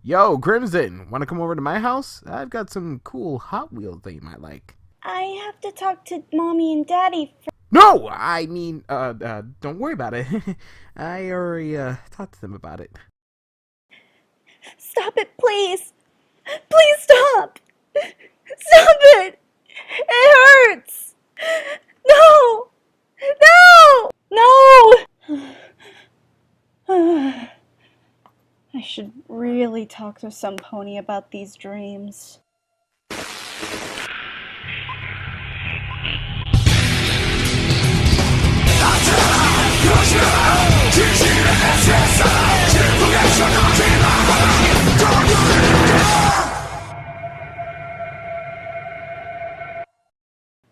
Yo, Crimson, want to come over to my house? I've got some cool Hot Wheels that you might like. I have to talk to Mommy and Daddy first. No, don't worry about it. I already, talked to them about it. Stop it, please. Please stop. Stop it. It hurts. No. No. No. I should really talk to some pony about these dreams.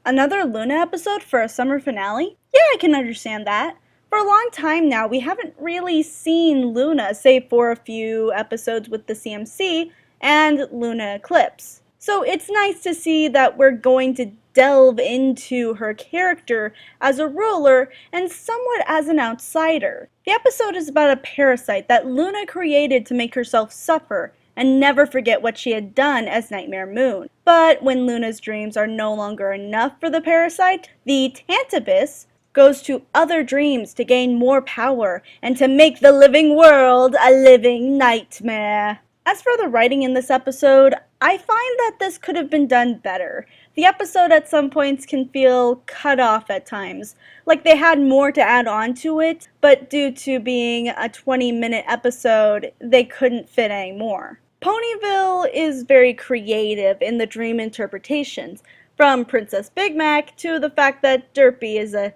Another Luna episode for a summer finale? Yeah, I can understand that. For a long time now, we haven't really seen Luna, save for a few episodes with the CMC and Luna Eclipse. So it's nice to see that we're going to delve into her character as a ruler and somewhat as an outsider. The episode is about a parasite that Luna created to make herself suffer and never forget what she had done as Nightmare Moon. But when Luna's dreams are no longer enough for the parasite, the Tantabus goes to other dreams to gain more power and to make the living world a living nightmare. As for the writing in this episode, I find that this could have been done better. The episode at some points can feel cut off at times, like they had more to add on to it, but due to being a 20-minute episode, they couldn't fit any more. Ponyville is very creative in the dream interpretations, from Princess Big Mac to the fact that Derpy is a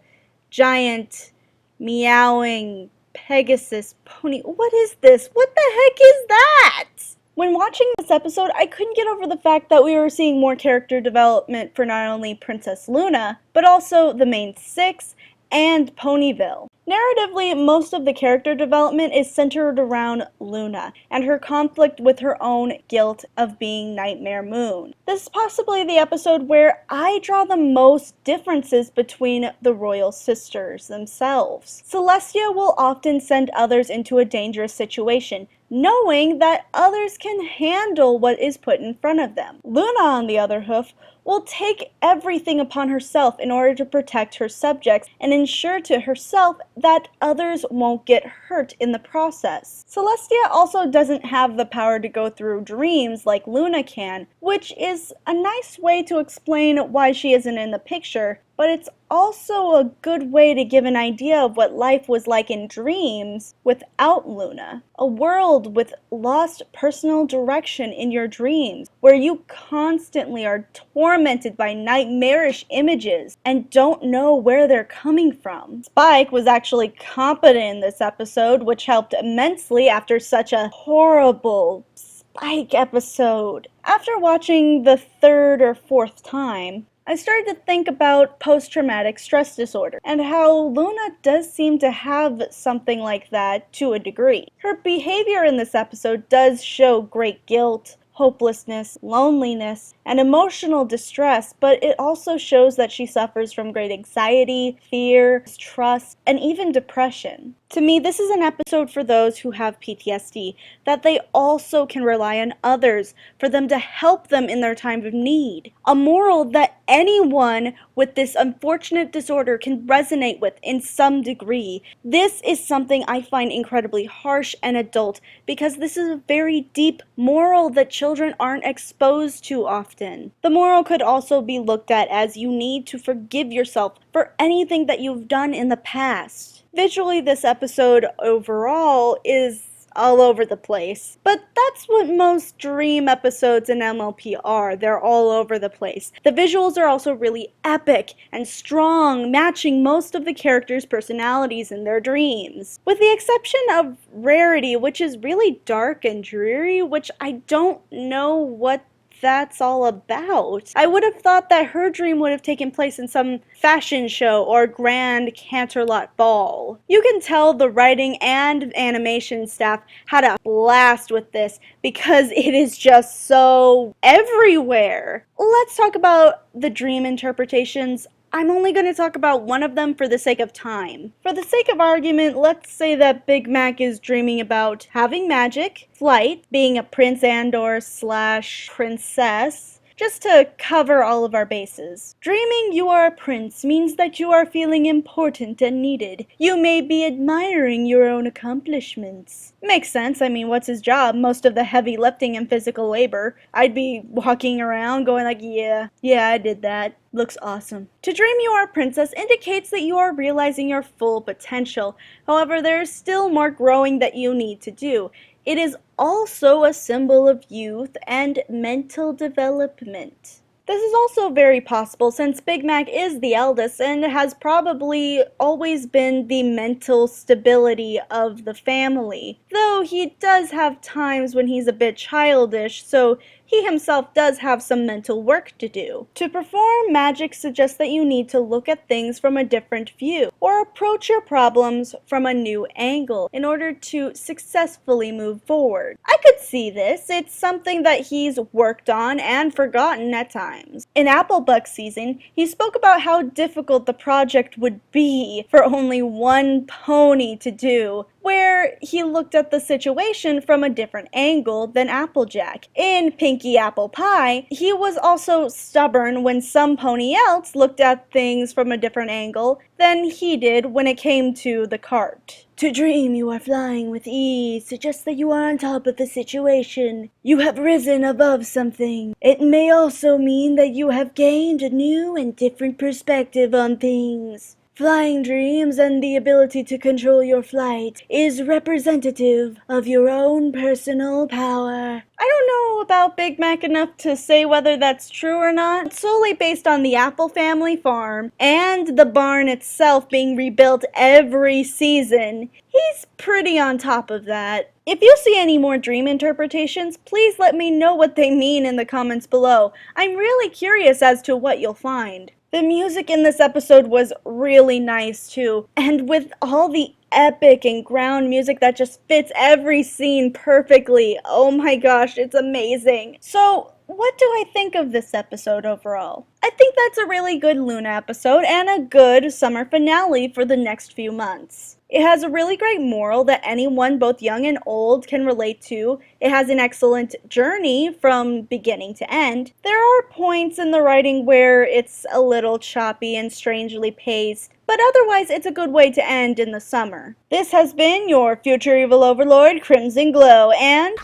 giant meowing Pegasus pony. What is this? What the heck is that? When watching this episode, I couldn't get over the fact that we were seeing more character development for not only Princess Luna, but also the main six and Ponyville. Narratively, most of the character development is centered around Luna and her conflict with her own guilt of being Nightmare Moon. This is possibly the episode where I draw the most differences between the royal sisters themselves. Celestia will often send others into a dangerous situation, knowing that others can handle what is put in front of them. Luna, on the other hoof, will take everything upon herself in order to protect her subjects and ensure to herself that others won't get hurt in the process. Celestia also doesn't have the power to go through dreams like Luna can, which is a nice way to explain why she isn't in the picture, but it's also a good way to give an idea of what life was like in dreams without Luna. A world with lost personal direction in your dreams, where you constantly are tormented by nightmarish images and don't know where they're coming from. Spike was actually competent in this episode, which helped immensely after such a horrible Spike episode. After watching the third or fourth time, I started to think about post-traumatic stress disorder and how Luna does seem to have something like that to a degree. Her behavior in this episode does show great guilt, hopelessness, loneliness, and emotional distress, but it also shows that she suffers from great anxiety, fear, mistrust, and even depression. To me, this is an episode for those who have PTSD, that they also can rely on others for them to help them in their time of need. A moral that anyone with this unfortunate disorder can resonate with in some degree. This is something I find incredibly harsh and adult because this is a very deep moral that children aren't exposed to often. The moral could also be looked at as you need to forgive yourself for anything that you've done in the past. Visually, this episode overall is all over the place. But that's what most dream episodes in MLP are. They're all over the place. The visuals are also really epic and strong, matching most of the characters' personalities in their dreams. With the exception of Rarity, which is really dark and dreary, which I don't know what that's all about. I would have thought that her dream would have taken place in some fashion show or grand Canterlot ball. You can tell the writing and animation staff had a blast with this because it is just so everywhere. Let's talk about the dream interpretations I'm only going to talk about one of them for the sake of time. For the sake of argument, let's say that Big Mac is dreaming about having magic, flight, being a prince and or slash princess, just to cover all of our bases. Dreaming you are a prince means that you are feeling important and needed. You may be admiring your own accomplishments. Makes sense. I mean, what's his job? Most of the heavy lifting and physical labor. I'd be walking around going like, yeah, I did that. Looks awesome. To dream you are a princess indicates that you are realizing your full potential. However, there is still more growing that you need to do. It is also a symbol of youth and mental development. This is also very possible since Big Mac is the eldest and has probably always been the mental stability of the family. Though he does have times when he's a bit childish, so he himself does have some mental work to do. To perform magic suggests that you need to look at things from a different view, or approach your problems from a new angle in order to successfully move forward. I could see this. It's something that he's worked on and forgotten at times. In Applebuck season, he spoke about how difficult the project would be for only one pony to do, where he looked at the situation from a different angle than Applejack. In Pinky Apple Pie, he was also stubborn when some pony else looked at things from a different angle than he did when it came to the cart. To dream you are flying with ease suggests that you are on top of the situation. You have risen above something. It may also mean that you have gained a new and different perspective on things. Flying dreams and the ability to control your flight is representative of your own personal power. I don't know about Big Mac enough to say whether that's true or not. It's solely based on the Apple family farm and the barn itself being rebuilt every season. He's pretty on top of that. If you see any more dream interpretations, please let me know what they mean in the comments below. I'm really curious as to what you'll find. The music in this episode was really nice too, and with all the epic and ground music that just fits every scene perfectly. Oh my gosh, it's amazing. So, what do I think of this episode overall? I think that's a really good Luna episode and a good summer finale for the next few months. It has a really great moral that anyone, both young and old, can relate to. It has an excellent journey from beginning to end. There are points in the writing where it's a little choppy and strangely paced, but otherwise it's a good way to end in the summer. This has been your future evil overlord, Crimson Glow, and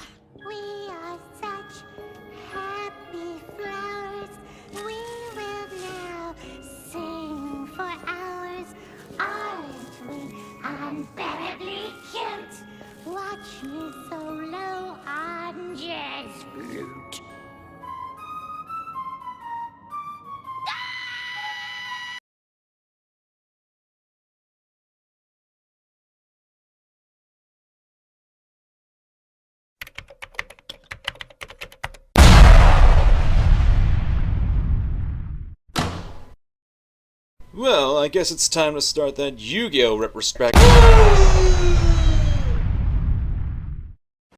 We are such happy flowers. We will now sing for hours. Aren't we unbearably cute? Watch me solo on jazz flute. Well, I guess it's time to start that Yu-Gi-Oh! Retrospective.